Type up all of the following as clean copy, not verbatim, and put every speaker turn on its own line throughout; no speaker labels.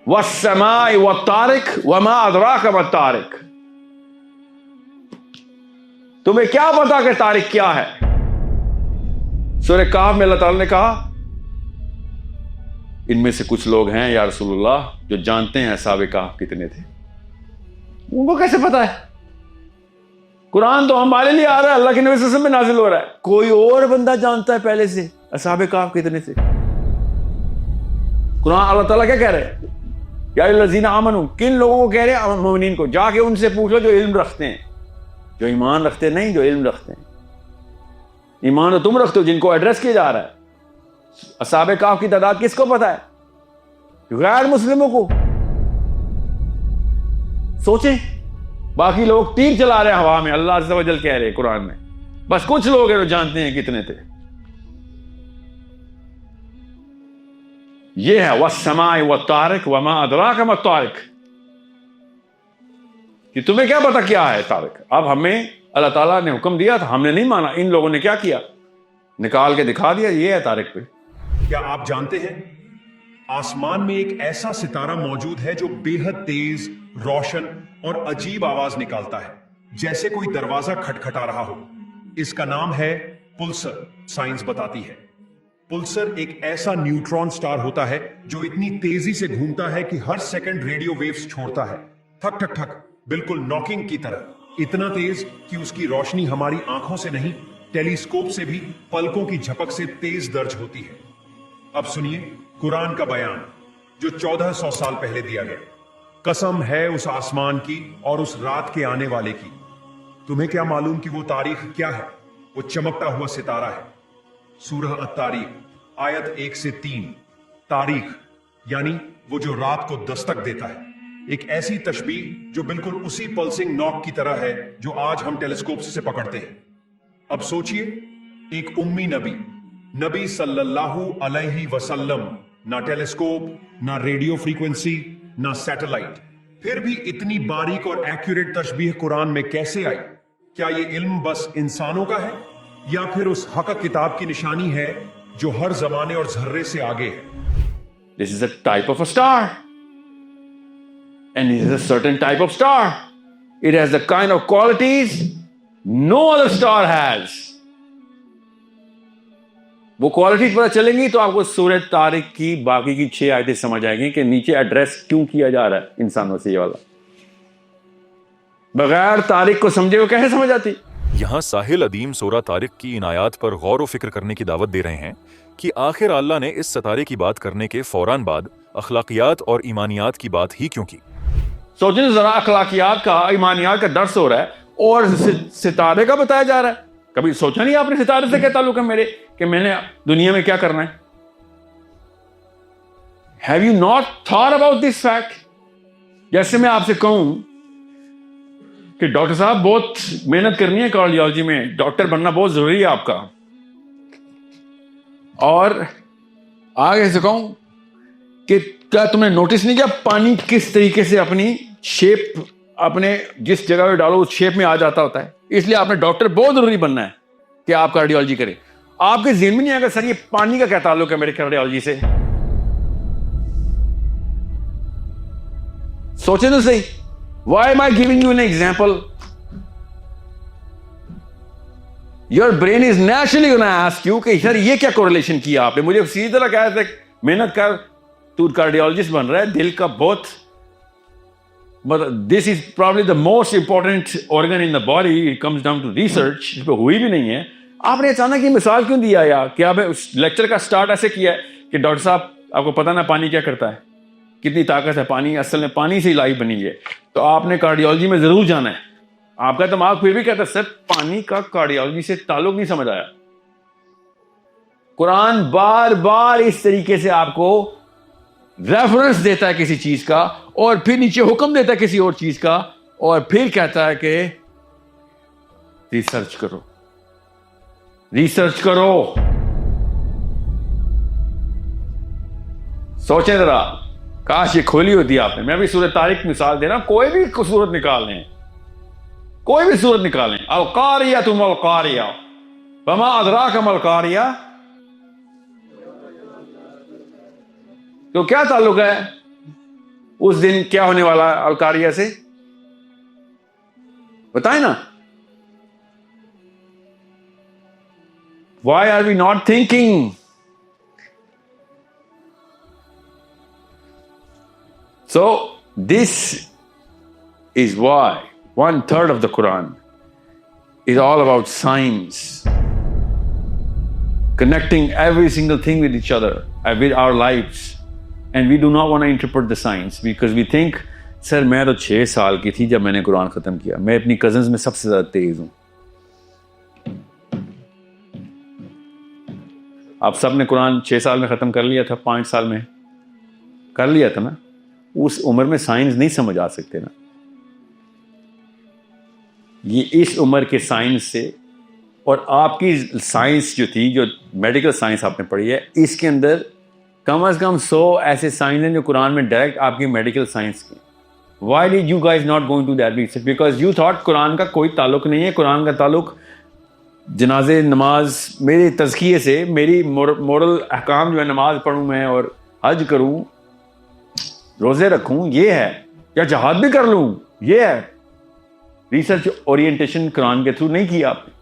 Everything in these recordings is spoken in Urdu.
والسماء والطارق وما ادراک ما الطارق. تمہیں کیا پتا کہ طارق کیا ہے؟ سورہ کہف میں اللہ تعالی نے کہا ان میں سے کچھ لوگ ہیں یا رسول اللہ جو جانتے ہیں اصحاب کہف کتنے تھے. ان کو کیسے پتا ہے؟ قرآن تو ہمارے لیے آ رہا ہے، اللہ کے نبی صلی اللہ علیہ وسلم میں نازل ہو رہا ہے. کوئی اور بندہ جانتا ہے پہلے سے اصحاب کہف کتنے تھے؟ قرآن اللہ تعالیٰ کیا کہہ رہے ہیں؟ یا الذین آمنوا، کن لوگوں کو کہہ رہے ہیں؟ مومنین کو. جا کے ان سے پوچھ لو جو علم رکھتے ہیں، جو ایمان رکھتے نہیں، جو علم رکھتے ہیں. ایمان تو تم رکھتے ہو جن کو ایڈریس کیا جا رہا ہے. اصحاب کہف کی تعداد کس کو پتا ہے؟ غیر مسلموں کو. سوچیں، باقی لوگ تیر چلا رہے ہیں ہوا میں. اللہ عز و جل کہہ رہے ہیں قرآن میں بس کچھ لوگ ہیں جو جانتے ہیں کتنے تھے. یہ ہے والسماء والطارق وما ادراک ما الطارق، کہ تمہیں کیا پتا کیا ہے طارق. اب ہمیں اللہ تعالیٰ نے حکم دیا تھا، ہم نے نہیں مانا. ان لوگوں نے کیا کیا؟ نکال کے دکھا دیا یہ ہے طارق پہ.
کیا آپ جانتے ہیں آسمان میں ایک ایسا ستارہ موجود ہے جو بے حد تیز، روشن اور عجیب آواز نکالتا ہے، جیسے کوئی دروازہ کھٹکھٹا رہا ہو. اس کا نام ہے پلسر. سائنس بتاتی ہے پلسر ایک ایسا نیوٹرون سٹار ہوتا ہے جو اتنی تیزی سے گھومتا ہے کہ ہر سیکنڈ ریڈیو ویوز چھوڑتا ہے، ٹھک ٹھک ٹھک، بالکل ناکنگ کی طرح. اتنا تیز کہ اس کی روشنی ہماری آنکھوں سے نہیں، ٹیلیسکوپ سے بھی پلکوں کی جھپک سے تیز درج ہوتی ہے. اب سنیے قرآن کا بیان جو 1400 سال پہلے دیا گیا. قسم ہے اس آسمان کی اور اس رات کے آنے والے کی. تمہیں کیا معلوم کہ وہ تاریخ کیا ہے؟ وہ چمکتا ہوا ستارہ ہے. سورہ التاریخ آیت 1 سے 3. تاریخ یعنی وہ جو رات کو دستک دیتا ہے. ایک ایسی تشبیہ جو بالکل اسی پلسنگ ناک کی طرح ہے جو آج ہم ٹیلیسکوپ سے پکڑتے ہیں. اب سوچئے، ایک امی نبی صلی اللہ علیہ وسلم، نہ ٹیلیسکوپ، نہ ریڈیو فریکوینسی، نہ سیٹلائٹ، پھر بھی اتنی باریک اور ایکوریٹ تشبیہ قرآن میں کیسے آئی؟ کیا یہ علم بس انسانوں کا ہے یا پھر اس حق کتاب کی نشانی ہے جو ہر زمانے اور ذرے سے آگے ہے؟
This is a type of a star. And it is a certain type of star. It has the kind of qualities no other star has. وہ کوالٹیز پتہ چلیں گی تو آپ کو سورہ طارق کی باقی کی 6 آیتیں سمجھ آئیں گی کہ نیچے ایڈریس کیوں کیا جا رہا ہے انسانوں سے. یہ والا بغیر طارق کو سمجھے وہ کیسے سمجھ آتی؟
یہاں ساحل ادیم سورہ طارق کی ان آیات پر غور و فکر کرنے کی دعوت دے رہے ہیں کہ آخر اللہ نے اس ستارے کی بات کرنے کے فوراً بعد اخلاقیات اور ایمانیات کی بات ہی کیوں کی؟
سوچیں ذرا، اخلاقیات کا، ایمانیات کا درس ہو رہا ہے اور ستارے کا بتایا جا رہا ہے. کبھی سوچا نہیں آپ نے ستارے سے کیا تعلق ہے میرے، کہ میں نے دنیا میں کیا کرنا ہے؟ Have you not thought about this fact? جیسے میں آپ سے کہوں کہ ڈاکٹر صاحب بہت محنت کرنی ہے کارڈیالوجی میں، ڈاکٹر بننا بہت ضروری ہے آپ کا، اور آگے سے کہوں کہ کیا تم نے نوٹس نہیں کیا پانی کس طریقے سے اپنی شیپ اپنے جس جگہ پہ ڈالو اس شیپ میں آ جاتا ہوتا ہے. اس لیے آپ نے ڈاکٹر بہت ضروری بننا ہے کہ آپ کارڈیالوجی کریں. آپ کے ذہن میں نہیں آئے گا سر یہ پانی کا کیا تعلق ہے میرے کارڈیالوجی سے؟ سوچیں تو صحیح. Why am I giving you an example? Your brain is naturally going to ask you کہ سر یہ کیا correlation کیا آپ نے؟ مجھے سیدھی طرح کہا تھا محنت کر، تو کارڈیالوجسٹ بن رہا ہے، دل کا بہت، this is probably the most important organ in the body. It comes down to research. اس پہ ہوئی بھی نہیں ہے. آپ نے اچانک یہ مثال کیوں دیا؟ یا کیا آپ اس لیکچر کا سٹارٹ ایسے کیا ہے کہ ڈاکٹر صاحب آپ کو پتا نا پانی کیا کرتا ہے، کتنی طاقت ہے پانی، اصل میں پانی سے ہی لائف بنی ہے، تو آپ نے کارڈیالوجی میں ضرور جانا ہے. آپ کا دماغ پھر بھی کہتا ہے سر پانی کا کارڈیالوجی سے تعلق نہیں سمجھ آیا. قرآن بار بار اس طریقے سے آپ کو ریفرنس دیتا ہے کسی چیز کا، اور پھر نیچے حکم دیتا ہے کسی اور چیز کا، اور پھر کہتا ہے کہ ریسرچ کرو، ریسرچ کرو. سوچیں ذرا، کاش یہ کھولی ہوتی آپ نے. میں بھی سورہ طارق مثال دے رہا ہوں، کوئی بھی صورت نکال لیں، کوئی بھی صورت نکالیں. القاریہ تم القاریہ وما ادراک ما القاریہ، تو کیا تعلق ہے؟ اس دن کیا ہونے والا القاریہ سے بتائیں نا. Why are we not thinking? So this is why 1/3 of the Quran is all about science, connecting every single thing with each other and with our lives, and we do not want to interpret the science because we think sir میں تو 6 سال کی تھی جب میں نے قرآن ختم کیا, میں اپنی کزنز میں سب سے زیادہ تیز ہوں. آپ سب نے قرآن 6 سال میں ختم کر لیا تھا, 5 سال میں کر لیا تھا نا. اس عمر میں سائنس نہیں سمجھ آ سکتے نا. یہ اس عمر کے سائنس سے, اور آپ کی سائنس جو تھی, جو میڈیکل سائنس آپ نے پڑھی ہے, اس کے اندر کم از کم 100 ایسے سائنس ہیں جو قرآن میں ڈائریکٹ آپ کی میڈیکل سائنس کی. Why did you guys not going to that research? Because you thought قرآن کا کوئی تعلق نہیں ہے. قرآن کا تعلق جنازے, نماز, میرے تزکیے سے, میری مورل احکام جو ہے, نماز پڑھوں میں اور حج کروں, روزے رکھوں, یہ ہے, یا جہاد بھی کر لوں, یہ ہے. ریسرچ اورینٹیشن قرآن کے تھرو نہیں کیا آپ نے.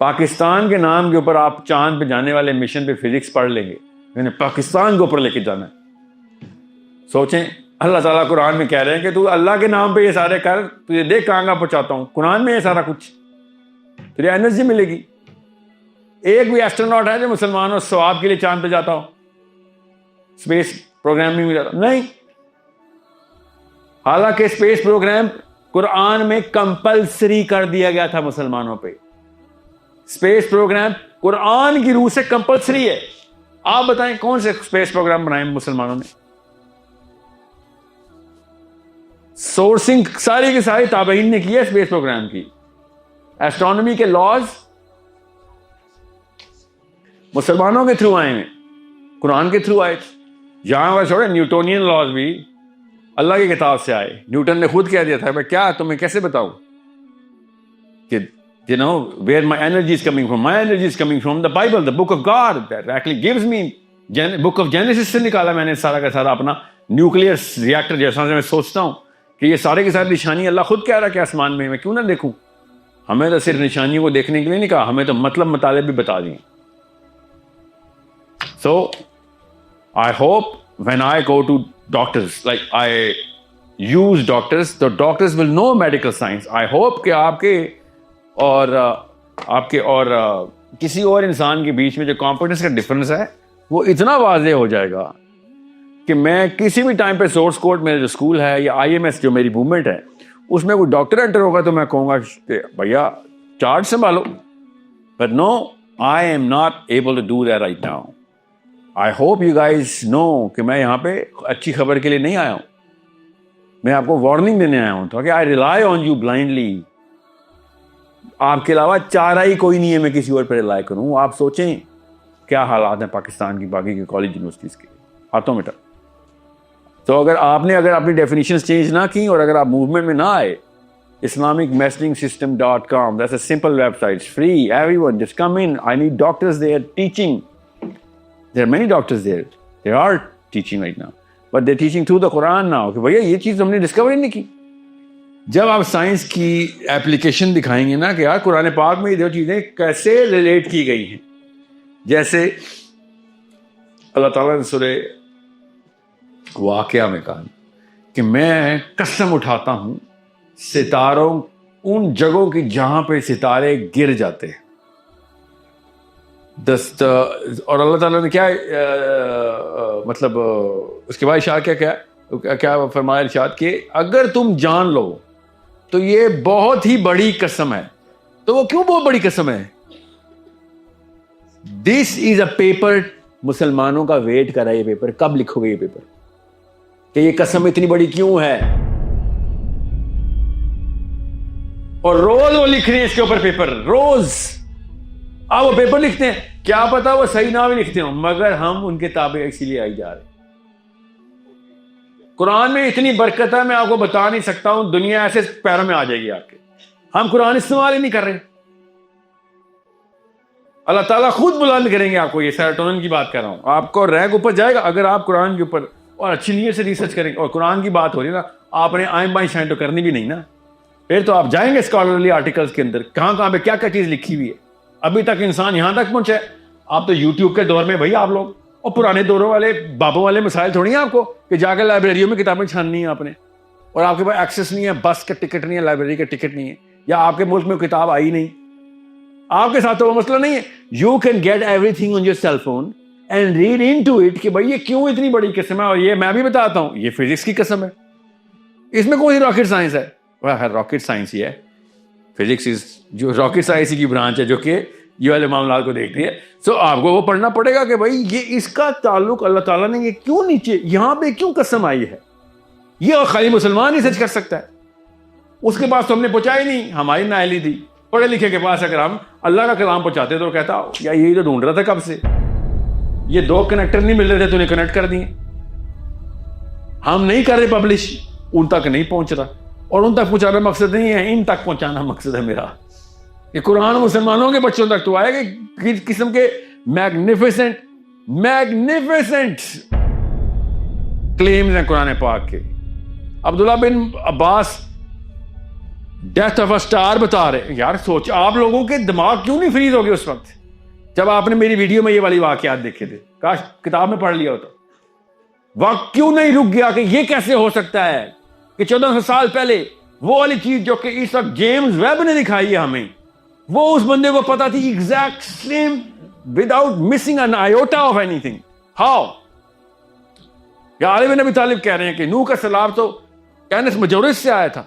پاکستان کے نام کے اوپر آپ چاند پہ جانے والے مشن پہ فزکس پڑھ لیں گے, میں نے پاکستان کے اوپر لے کے جانا ہے. سوچیں, اللہ تعالیٰ قرآن میں کہہ رہے ہیں کہ تو اللہ کے نام پہ یہ سارے کر, تجھے دیکھ کہاں پہنچاتا ہوں. قرآن میں یہ سارا کچھ, تجھے انرجی ملے گی. ایک بھی ایسٹروناٹ ہے جو مسلمانوں ثواب کے لیے چاند پہ جاتا ہو, اسپیس پروگرام میں جاتا نہیں. حالانکہ اسپیس پروگرام قرآن میں کمپلسری کر دیا گیا تھا مسلمانوں پہ. اسپیس پروگرام قرآن کی روح سے کمپلسری ہے. آپ بتائیں کون سے اسپیس پروگرام بنائے مسلمانوں نے؟ سورسنگ ساری کی ساری تابعین نے کی ہے اسپیس پروگرام کی. ایسٹرونومی کے لاز مسلمانوں کے تھرو آئے ہیں, قرآن کے تھرو آئے. یہاں پر چھوڑے, نیوٹونین لاز بھی اللہ کی کتاب سے آئے. نیوٹن نے خود کہہ دیا تھا, میں کیا تمہیں کیسے بتاؤں کہ you know where my energy is coming from. My energy is coming from the Bible, the book of God that actually gives me. book of Genesis سے نکالا میں نے سارا کا سارا اپنا نیوکلیئر ریئیکٹر. جیسا میں سوچتا ہوں کہ یہ سارے کے سارے نشانی اللہ خود کہہ رہا کہ آسمان میں کیوں نہ دیکھوں. ہمیں تو صرف نشانیوں کو دیکھنے کے لیے نہیں کہا, ہمیں تو مطلب مطالب بھی بتا دیں. So I hope when I go to doctors, like I use doctors, the doctors will know medical science. I hope کہ آپ کے اور کسی اور انسان کے بیچ میں جو کمپیٹنس کا ڈفرنس ہے وہ اتنا واضح ہو جائے گا کہ میں کسی بھی ٹائم پہ سورس کوڈ میرا جو اسکول ہے یا آئی ایم ایس جو میری موومنٹ ہے اس میں کوئی ڈاکٹر انٹر ہوگا تو میں کہوں گا کہ بھیا چارٹ سنبھالو. But no, I am not able to do that right now. I hope you guys know کہ میں یہاں پہ اچھی خبر کے لیے نہیں آیا ہوں. میں آپ کو وارننگ دینے آیا ہوں تاکہ آئی ریلائی آن یو بلائنڈلی. آپ کے علاوہ چارہ ہی کوئی نہیں ہے میں کسی اور پہ ریلائی کروں. آپ سوچیں کیا حالات ہیں پاکستان کی باقی کے کالج یونیورسٹیز کے, ہاتھوں میں. تو اگر اپنی ڈیفینیشنز چینج نہ کی اور اگر آپ موومنٹ میں نہ آئے, islamicmessaging.com, that's a simple website, it's free, everyone just come in. I need doctors there teaching. There are many doctors there, they are teaching right now, but they're teaching through the Quran now. کہ بھیا یہ چیز ہم نے ڈسکور نہیں کی. جب آپ سائنس کی ایپلیکیشن دکھائیں گے نا کہ یار قرآن پاک میں یہ دو چیزیں کیسے ریلیٹ کی گئی ہیں, جیسے اللہ تعالیٰ نے سورہ واقعہ میں کہا کہ میں قسم اٹھاتا ہوں ستاروں, ان جگہوں کی جہاں پہ ستارے گر جاتے ہیں. اور اللہ تعالیٰ نے کیا مطلب اس کے بعد ارشاد کیا فرمایا ارشاد کہ اگر تم جان لو تو یہ بہت ہی بڑی قسم ہے. تو وہ کیوں بہت بڑی قسم ہے؟ دس از اے پیپر, مسلمانوں کا ویٹ کر رہا ہے یہ پیپر, کب لکھو گے یہ پیپر کہ یہ قسم اتنی بڑی کیوں ہے. اور روز وہ لکھ رہے ہیں اس کے اوپر پیپر, روز آپ وہ پیپر لکھتے ہیں, کیا پتا وہ صحیح نہ بھی لکھتے ہوں, مگر ہم ان کے تابع اسی لیے آئی جا رہے ہیں. قرآن میں اتنی برکت ہے میں آپ کو بتا نہیں سکتا ہوں, دنیا ایسے پیروں میں آ جائے گی آپ کے. ہم قرآن استعمال ہی نہیں کر رہے. اللہ تعالیٰ خود بلند کریں گے آپ کو. یہ سیروٹونن کی بات کر رہا ہوں, آپ کو رینک اوپر جائے گا اگر آپ قرآن کے اوپر اور اچھی نیت سے ریسرچ کریں گے. اور قرآن کی بات ہو رہی ہے نا, آپ نے آئیں بائیں شائن تو کرنی بھی نہیں نا, پھر تو آپ جائیں گے اسکالرلی آرٹیکلس کے اندر کہاں پہ کیا چیز لکھی ہوئی ہے. ابھی تک انسان یہاں تک پہنچا ہے. آپ تو یوٹیوب کے دور میں بھائی آپ لوگ, اور پرانے دوروں والے بابوں والے مسائل تھوڑی ہیں آپ کو کہ جا کے لائبریریوں میں کتابیں چھاننی ہیں آپ نے, اور آپ کے پاس ایکسیس نہیں ہے, بس کا ٹکٹ نہیں ہے, لائبریری کا ٹکٹ نہیں ہے, یا آپ کے ملک میں کتاب آئی نہیں. آپ کے ساتھ تو وہ مسئلہ نہیں ہے. You can get everything on your cell phone and read into it کہ بھائی یہ کیوں اتنی بڑی قسم ہے. اور یہ میں بھی بتاتا ہوں, یہ فزکس کی قسم ہے, اس میں کون سی راکٹ سائنس ہے. راکٹ سائنس ہی ہے, فزکس جو راکٹ سائنس کی برانچ ہے جو کہ یہ والے معاملات کو دیکھتی ہے. سو آپ کو وہ پڑھنا پڑے گا کہ بھائی یہ اس کا تعلق اللہ تعالیٰ نے یہ کیوں نیچے یہاں پہ کیوں قسم آئی ہے. یہ خالی مسلمان ہی سچ کر سکتا ہے. اس کے پاس تو ہم نے پہنچائی نہیں, ہماری نااہلی تھی. پڑھے لکھے کے پاس اگر ہم اللہ کا کلام پہنچاتے تو کہتا یا یہی تو ڈھونڈ رہا تھا کب سے, یہ 2 کنیکٹر نہیں مل رہے تھے تو نے کنیکٹ کر دیے. ہم نہیں کر رہے پبلش, ان تک نہیں پہنچ رہا. اور ان تک پہنچانا مقصد نہیں ہے, ان تک پہنچانا مقصد ہے میرا. کہ قرآن مسلمانوں کے بچوں تک تو آئے گا. کس قسم کے میگنیفیسنٹ کلیمز ہیں قرآن پاک کے. عبداللہ بن عباس ڈیتھ آف اے اسٹار بتا رہے. یار سوچ, آپ لوگوں کے دماغ کیوں نہیں فریز ہو گئے اس وقت جب آپ نے میری ویڈیو میں یہ والی واقعات دیکھے تھے. کاش کتاب میں پڑھ لیا ہوتا. وقت کیوں نہیں رک گیا کہ یہ کیسے ہو سکتا ہے کہ 1400 سال پہلے وہ والی چیز جو کہ اس وقت جیمز ویب نے دکھائی ہے ہمیں, وہ اس بندے کو پتا تھی exact same without missing an iota of anything. How? یا علی بن ابی طالب کہہ رہے ہیں کہ نوح کا سیلاب تو کینس مجورس سے آیا تھا.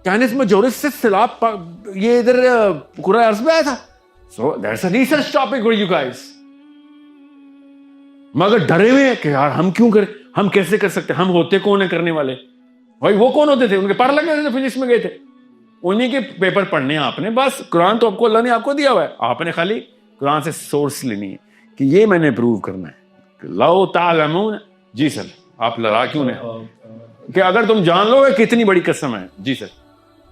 کینس مجورس سے سیلاب یہ ادھر قرآن ارض میں آیا تھا. So that's a research topic for you guys. مگر ڈرے ہوئے ہیں کہ یار ہم کیوں کریں, ہم کیسے کر سکتے, ہم ہوتے کون ہیں کرنے والے. بھائی وہ کون ہوتے تھے, ان کے پڑھ لگے تھے فزکس میں گئے تھے, انہیں کے پیپر پڑھنے ہیں آپ نے. بس قرآن تو آپ کو اللہ نے آپ کو دیا ہوا ہے, آپ نے خالی قرآن سے سورس لینی ہے کہ یہ میں نے پروو کرنا ہے. لو تعلمون, جی سر آپ لڑا کیوں نہیں کہ اگر تم جان لو گے کتنی بڑی قسم ہے. جی سر.